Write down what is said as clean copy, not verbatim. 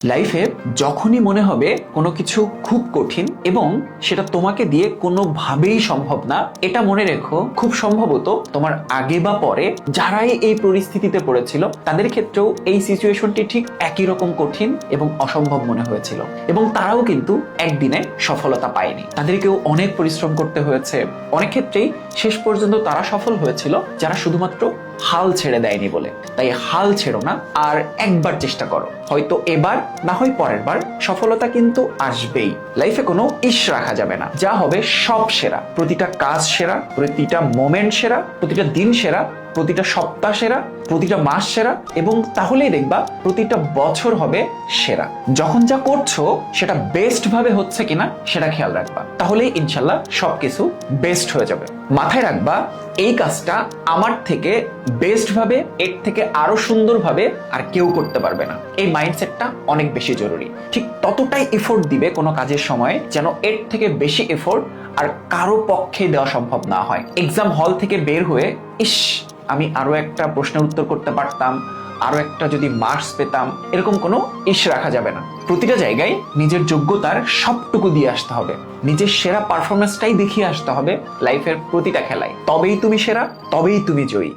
লাইফে যখনই মনে হবে কোনো কিছু খুব কঠিন এবং সেটা তোমাকে দিয়ে কোনোভাবেই সম্ভব না, এটা মনে রেখো খুব সম্ভবত তোমার আগে বা পরে যারাই এই পরিস্থিতিতে পড়েছিল তাদের ক্ষেত্রেও এই সিচুয়েশনটি ঠিক একই রকম কঠিন এবং অসম্ভব মনে হয়েছিল এবং তারাও কিন্তু একদিনে সফলতা পায়নি। তাদেরকেও অনেক পরিশ্রম করতে হয়েছে। অনেক ক্ষেত্রেই শেষ পর্যন্ত তারা সফল হয়েছিল যারা শুধুমাত্র হাল ছেড়ে দেয়নি বলে। তাই হাল ছেড়ো না, আর একবার চেষ্টা করো, হয়তো এবার না হয় পরের বার সফলতা কিন্তু আসবেই। লাইফে কোনো ইস রাখা যাবে না, যা হবে সব সেরা, প্রতিটা কাজ সেরা, প্রতিটা মোমেন্ট সেরা, প্রতিটা দিন সেরা, প্রতিটা সপ্তাহ সেরা, প্রতিটা মাস সেরা, এবং তাহলেই দেখবা প্রতিটা বছর হবে সেরা। যখন যা করছো সেটা বেস্ট ভাবে হচ্ছে কিনা সেটা খেয়াল রাখবা, তাহলেই ইনশাল্লাহ সবকিছু বেস্ট হয়ে যাবে। মাথায় রাখবা এই কাজটা আমার থেকে বেস্ট ভাবে, এর থেকে আরো সুন্দর ভাবে আর কেউ করতে পারবে না। এই মাইন্ডসেটটা অনেক বেশি জরুরি। ঠিক ততটাই এফোর্ট দিবে কোনো কাজের সময় যেন এর থেকে বেশি এফোর্ট আর কারো পক্ষে দেওয়া সম্ভব না হয়। এক্সাম হল থেকে বের হয়ে ইস আমি আরো একটা প্রশ্নের উত্তর করতে পারতাম, আরো একটা যদি মার্কস পেতাম, এরকম কোনো ইস রাখা যাবে না। প্রতিটা জায়গায় নিজের যোগ্যতার সবটুকু দিয়ে আসতে হবে, নিজের সেরা পারফরমেন্সটাই দেখিয়ে আসতে হবে লাইফের প্রতিটা খেলায়। তবেই তুমি সেরা, তবেই তুমি জয়ী।